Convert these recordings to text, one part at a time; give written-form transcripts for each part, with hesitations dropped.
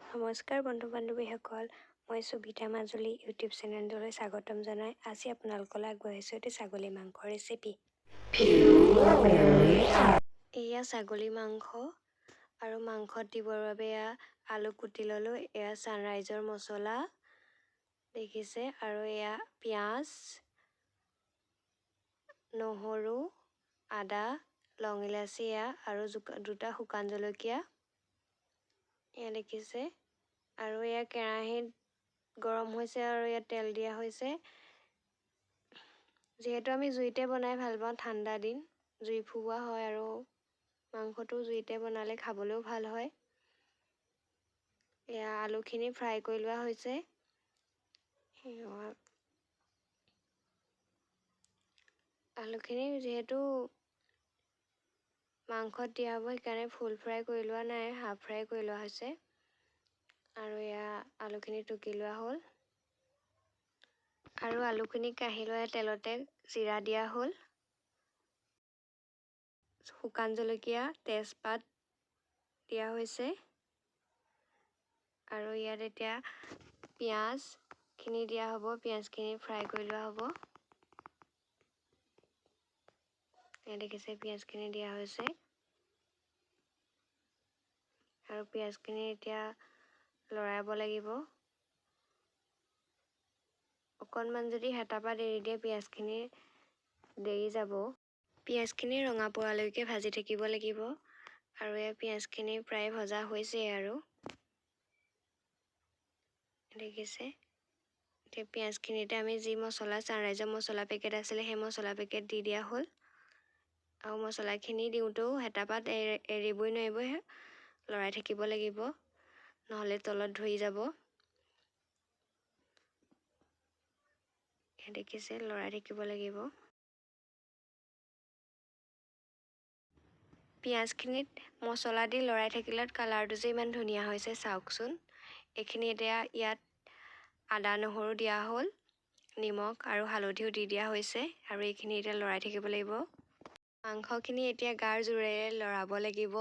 নমস্কাৰ বন্ধু বান্ধৱীসকল, মই সুবিধা মাজুলী ইউটিউব চেনেলটোলৈ স্বাগতম জনাই আজি আপোনালোকলৈ আগবঢ়াইছোঁ এটি ছাগলী মাংসৰ ৰেচিপি। এয়া ছাগলী মাংস আৰু মাংসত দিবৰ বাবে এয়া আলু কুটি ল'লোঁ। এয়া ছানৰাইজৰ মছলা দেখিছে, আৰু এয়া পিঁয়াজ, নহৰু, আদা, লং ইলাচি এয়া আৰু দুটা শুকান জলকীয়া এয়া দেখিছে। আৰু এয়া কেৰাহীত গৰম হৈছে আৰু ইয়াত তেল দিয়া হৈছে। যিহেতু আমি জুইতে বনাই ভাল পাওঁ, ঠাণ্ডা দিন জুই ফুৰোৱা হয় আৰু মাংসটো জুইতে বনালে খাবলৈও ভাল হয়। এয়া আলুখিনি ফ্ৰাই কৰি লোৱা হৈছে। আলুখিনি যিহেতু মাংসত দিয়া হ'ব সেইকাৰণে ফুল ফ্ৰাই কৰি লোৱা নাই, হাফ ফ্ৰাই কৰি লোৱা হৈছে। আৰু এয়া আলুখিনি টুকি লোৱা হ'ল আৰু আলুখিনি কাঢ়ি লৈ তেলতে জিৰা দিয়া হ'ল, শুকান জলকীয়া, তেজপাত দিয়া হৈছে। আৰু ইয়াত এতিয়া পিঁয়াজখিনি দিয়া হ'ব, পিঁয়াজখিনি ফ্ৰাই কৰি লোৱা হ'ব। দেখিছে পিঁয়াজখিনি দিয়া হৈছে আৰু পিঁয়াজখিনি এতিয়া লৰাব লাগিব। অকণমান যদি হেতাপাত এৰি দিয়ে পিঁয়াজখিনি দেৰি যাব। পিঁয়াজখিনি ৰঙা পৰালৈকে ভাজি থাকিব লাগিব। আৰু এই পিঁয়াজখিনি প্ৰায় ভজা হৈছে আৰু দেখিছে। এতিয়া পিঁয়াজখিনিতে আমি যি মছলা ছানৰাইজৰ মছলা পেকেট আছিলে সেই মছলা পেকেট দি দিয়া হ'ল। আৰু মছলাখিনি দিওঁতেও হেতাপাত এৰিবই নোৱাৰিব, লৰাই থাকিব লাগিব, নহ'লে তলত ধৰি যাব। দেখিছে, লৰাই থাকিব লাগিব। পিঁয়াজখিনিত মছলা দি লৰাই থাকিলে কালাৰটো যে ইমান ধুনীয়া হৈছে চাওকচোন। এইখিনি এতিয়া ইয়াত আদা নহৰু দিয়া হ'ল, নিমখ আৰু হালধিও দি দিয়া হৈছে। আৰু এইখিনি এতিয়া লৰাই থাকিব লাগিব। মাংসখিনি এতিয়া গাৰ জোৰেৰে লৰাব লাগিব,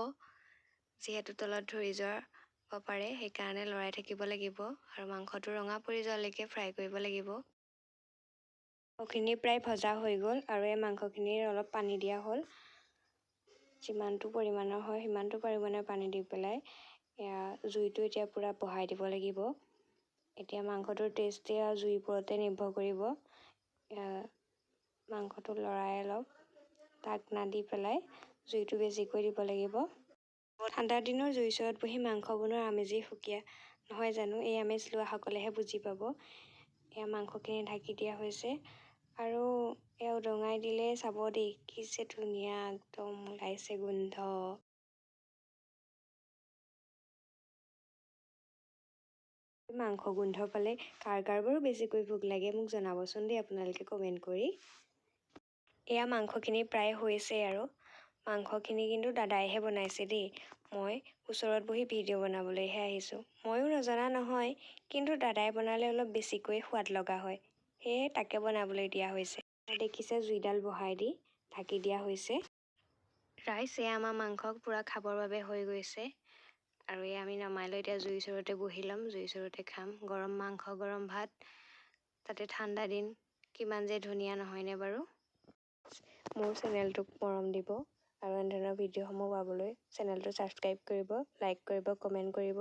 যিহেতু তলত ধৰি যাব পাৰে, সেইকাৰণে লৰাই থাকিব লাগিব। আৰু মাংসটো ৰঙা পৰি যোৱালৈকে ফ্ৰাই কৰিব লাগিব। মাংসখিনি প্ৰায় ভজা হৈ গ'ল আৰু এই মাংসখিনিৰ অলপ পানী দিয়া হ'ল। যিমানটো পৰিমাণৰ হয় সিমানটো পৰিমাণৰ পানী দি পেলাই জুইটো এতিয়া পূৰা বঢ়াই দিব লাগিব। এতিয়া মাংসটোৰ টেষ্টে জুইৰ ওপৰতে নিৰ্ভৰ কৰিব। মাংসটো লৰাই অলপ ঢাকনা দি পেলাই জুইটো বেছিকৈ দিব লাগিব। ঠাণ্ডাৰ দিনৰ জুইৰ ওচৰত বহি মাংস বনোৱাৰ আমেজেই সুকীয়া, নহয় জানো? এই আমেজ লোৱাসকলেহে বুজি পাব। এয়া মাংসখিনি ঢাকি দিয়া হৈছে আৰু এয়া উদঙাই দিলে চাব দেই, কি যে ধুনীয়া একদম ওলাইছে গোন্ধ। মাংস গোন্ধ পালে কাৰ বাৰু বেছিকৈ ভোক লাগে মোক জনাবচোন দেই আপোনালোকে কমেণ্ট কৰি। এয়া মাংসখিনি প্ৰায় হৈছে আৰু মাংসখিনি কিন্তু দাদাইহে বনাইছে দেই। মই ওচৰত বহি ভিডিঅ' বনাবলৈহে আহিছোঁ। ময়ো নজনা নহয়, কিন্তু দাদাই বনালে অলপ বেছিকৈ সোৱাদ লগা হয়, সেয়ে তাকে বনাবলৈ দিয়া হৈছে। দেখিছে জুইডাল বঢ়াই দি ঢাকি দিয়া হৈছে। ৰাইজ, এয়া আমাৰ মাংস পূৰা খাবৰ বাবে হৈ গৈছে। আৰু এই আমি নমাই লৈ এতিয়া জুইৰ ওচৰতে বহি ল'ম, জুইৰ ওচৰতে খাম। গৰম মাংস, গৰম ভাত, তাতে ঠাণ্ডা দিন, কিমান যে ধুনীয়া নহয়নে বাৰু? মোৰ চেনেলটোক মৰম দিব আৰু এনেধৰণৰ ভিডিঅ'সমূহ পাবলৈ চেনেলটো ছাবস্ক্ৰাইব কৰিব, লাইক কৰিব, কমেণ্ট কৰিব।